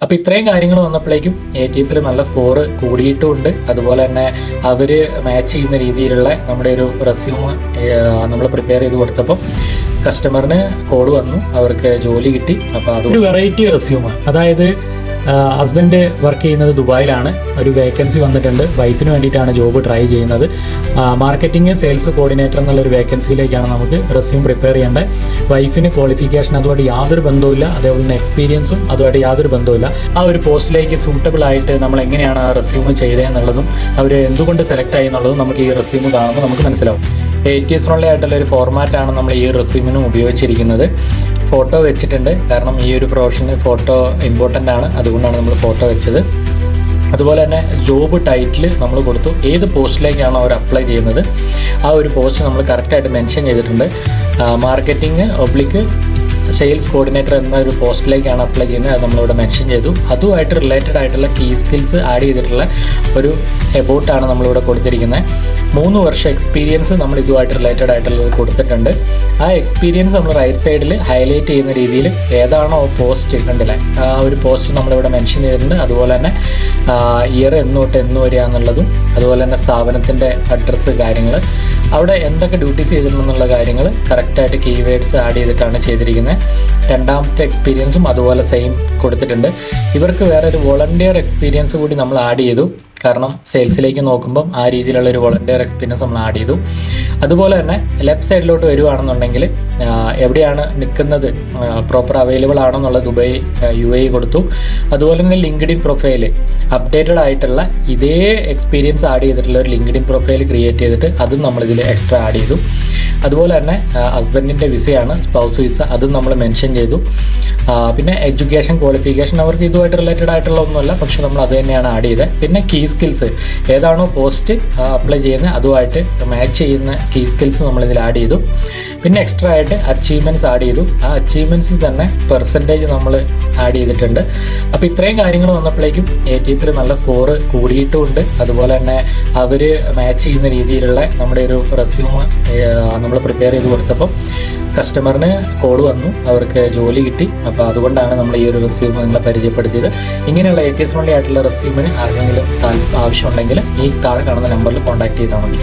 അപ്പോൾ ഇത്രയും കാര്യങ്ങൾ വന്നപ്പോഴേക്കും ATSൽ നല്ല സ്കോർ കൂടിയിട്ടുമുണ്ട്. അതുപോലെ തന്നെ അവർ മാച്ച് ചെയ്യുന്ന രീതിയിലുള്ള നമ്മുടെ ഒരു റെസ്യൂം നമ്മൾ പ്രിപ്പയർ ചെയ്ത് കൊടുത്തപ്പോൾ കസ്റ്റമറിന് കോൾ വന്നു, അവർക്ക് ജോലി കിട്ടി. അപ്പോൾ അതൊരു വെറൈറ്റി റെസ്യൂമാണ്. അതായത് ഹസ്ബൻഡ് വർക്ക് ചെയ്യുന്നത് ദുബായിലാണ്, ഒരു വേക്കൻസി വന്നിട്ടുണ്ട്, വൈഫിന് വേണ്ടിയിട്ടാണ് ജോബ് ട്രൈ ചെയ്യുന്നത്. മാർക്കറ്റിംഗ് സെയിൽസ് കോർഡിനേറ്റർ എന്നുള്ളൊരു വേക്കൻസിയിലേക്കാണ് നമുക്ക് റെസ്യൂം പ്രിപ്പയർ ചെയ്യേണ്ടത്. വൈഫിന് ക്വാളിഫിക്കേഷൻ അതുമായിട്ട് യാതൊരു ബന്ധവുമില്ല, അതേപോലെ തന്നെ എക്സ്പീരിയൻസും അതുമായിട്ട് യാതൊരു ബന്ധവുമില്ല. ആ ഒരു പോസ്റ്റിലേക്ക് സൂട്ടബിൾ ആയിട്ട് നമ്മൾ എങ്ങനെയാണ് ആ റെസ്യൂം ചെയ്തതെന്നുള്ളതും അവർ എന്തുകൊണ്ട് സെലക്ട് ആയി എന്നുള്ളതും നമുക്ക് ഈ റെസ്യൂം കാണുമ്പോൾ നമുക്ക് മനസ്സിലാവും. ATS ഫ്രണ്ട്ലി ആയിട്ടുള്ള ഒരു ഫോർമാറ്റാണ് നമ്മൾ ഈ റെസ്യൂമിനും ഉപയോഗിച്ചിരിക്കുന്നത്. ഫോട്ടോ വെച്ചിട്ടുണ്ട്, കാരണം ഈ ഒരു പ്രൊഫഷന് ഫോട്ടോ ഇമ്പോർട്ടൻ്റ് ആണ്, അതുകൊണ്ടാണ് നമ്മൾ ഫോട്ടോ വെച്ചത്. അതുപോലെ തന്നെ ജോബ് ടൈറ്റിൽ നമ്മൾ കൊടുത്തു, ഏത് പോസ്റ്റിലേക്കാണോ അവർ അപ്ലൈ ചെയ്യുന്നത് ആ ഒരു പോസ്റ്റ് നമ്മൾ കറക്റ്റായിട്ട് മെൻഷൻ ചെയ്തിട്ടുണ്ട്. മാർക്കറ്റിംഗ് സെയിൽസ് കോർഡിനേറ്റർ എന്ന ഒരു പോസ്റ്റിലേക്കാണ് അപ്ലൈ ചെയ്യുന്നത്, അത് നമ്മളിവിടെ മെൻഷൻ ചെയ്തു. അതുമായിട്ട് റിലേറ്റഡ് ആയിട്ടുള്ള കീ സ്കിൽസ് ആഡ് ചെയ്തിട്ടുള്ള ഒരു എബൌട്ടാണ് നമ്മളിവിടെ കൊടുത്തിരിക്കുന്നത്. 3 വർഷം എക്സ്പീരിയൻസ് നമ്മൾ ഇതുമായിട്ട് റിലേറ്റഡ് ആയിട്ടുള്ളത് കൊടുത്തിട്ടുണ്ട്. ആ എക്സ്പീരിയൻസ് നമ്മൾ റൈറ്റ് സൈഡിൽ ഹൈലൈറ്റ് ചെയ്യുന്ന രീതിയിൽ ഏതാണോ പോസ്റ്റ് കണ്ടില്ലേ, ആ ഒരു പോസ്റ്റ് നമ്മളിവിടെ മെൻഷൻ ചെയ്തിട്ടുണ്ട്. അതുപോലെ തന്നെ ഇയർ എന്ന് തൊട്ട് എന്ന് വരികയെന്നുള്ളതും, അതുപോലെ തന്നെ സ്ഥാപനത്തിൻ്റെ അഡ്രസ്സ്, കാര്യങ്ങൾ, അവിടെ എന്തൊക്കെ ഡ്യൂട്ടീസ് ചെയ്തിട്ടുണ്ടെന്നുള്ള കാര്യങ്ങൾ കറക്റ്റായിട്ട് കീവേഡ്സ് ആഡ് ചെയ്തിട്ടാണ് ചെയ്തിരിക്കുന്നത്. രണ്ടാമത്തെ എക്സ്പീരിയൻസും അതുപോലെ സെയിം കൊടുത്തിട്ടുണ്ട്. ഇവർക്ക് വേറെ ഒരു വോളണ്ടിയർ എക്സ്പീരിയൻസ് കൂടി നമ്മൾ ആഡ് ചെയ്തു, കാരണം സെയിൽസിലേക്ക് നോക്കുമ്പം ആ രീതിയിലുള്ള ഒരു വോളണ്ടിയർ എക്സ്പീരിയൻസ് നമ്മൾ ആഡ് ചെയ്തു. അതുപോലെ തന്നെ ലെഫ്റ്റ് സൈഡിലോട്ട് വരുവാണെന്നുണ്ടെങ്കിൽ എവിടെയാണ് നിൽക്കുന്നത്, പ്രോപ്പർ അവൈലബിൾ ആണെന്നുള്ള ദുബായ് UAE കൊടുത്തു. അതുപോലെ തന്നെ ലിങ്ക്ഡിൻ പ്രൊഫൈൽ അപ്ഡേറ്റഡ് ആയിട്ടുള്ള ഇതേ എക്സ്പീരിയൻസ് ആഡ് ചെയ്തിട്ടുള്ള ഒരു ലിങ്ക്ഡിൻ പ്രൊഫൈൽ ക്രിയേറ്റ് ചെയ്തിട്ട് അതും നമ്മളിതിൽ എക്സ്ട്രാ ആഡ് ചെയ്തു. അതുപോലെ തന്നെ ഹസ്ബൻഡിൻ്റെ വിസയാണ്, സ്പൗസ് വിസ, അതും നമ്മൾ മെൻഷൻ ചെയ്തു. പിന്നെ എഡ്യൂക്കേഷൻ ക്വാളിഫിക്കേഷൻ അവർക്ക് ഇതുമായിട്ട് റിലേറ്റഡ് ആയിട്ടുള്ള ഒന്നുമല്ല, പക്ഷെ നമ്മൾ അത് തന്നെയാണ് ആഡ് ചെയ്തത്. പിന്നെ കീ സ്കിൽസ് ഏതാണോ പോസ്റ്റ് അപ്ലൈ ചെയ്യുന്നത് അതുമായിട്ട് മാച്ച് ചെയ്യുന്ന കീ സ്കിൽസ് നമ്മളിതിൽ ആഡ് ചെയ്തു. പിന്നെ എക്സ്ട്രാ ആയിട്ട് അച്ചീവ്മെൻറ്റ്സ് ആഡ് ചെയ്തു. ആ അച്ചീവ്മെൻറ്റ്സിൽ തന്നെ പെർസെൻറ്റേജ് നമ്മൾ ആഡ് ചെയ്തിട്ടുണ്ട്. അപ്പോൾ ഇത്രയും കാര്യങ്ങൾ വന്നപ്പോഴേക്കും ATSൽ നല്ല സ്കോർ കൂടിയിട്ടുമുണ്ട്. അതുപോലെ തന്നെ അവർ മാച്ച് ചെയ്യുന്ന രീതിയിലുള്ള നമ്മുടെ ഒരു റെസ്യൂം നമ്മൾ പ്രിപ്പയർ ചെയ്ത് കൊടുത്തപ്പോൾ കസ്റ്റമറിന് കോൾ വന്നു, അവർക്ക് ജോലി കിട്ടി. അപ്പോൾ അതുകൊണ്ടാണ് നമ്മൾ ഈ ഒരു റെസ്യൂം നിങ്ങളെ പരിചയപ്പെടുത്തിയത്. ഇങ്ങനെയുള്ള ATS ഫ്രണ്ട്ലി ആയിട്ടുള്ള റെസ്യൂമിന് ആർക്കെങ്കിലും ആവശ്യമുണ്ടെങ്കിൽ ഈ താഴെ കാണുന്ന നമ്പറിൽ കോൺടാക്ട് ചെയ്താൽ മതി.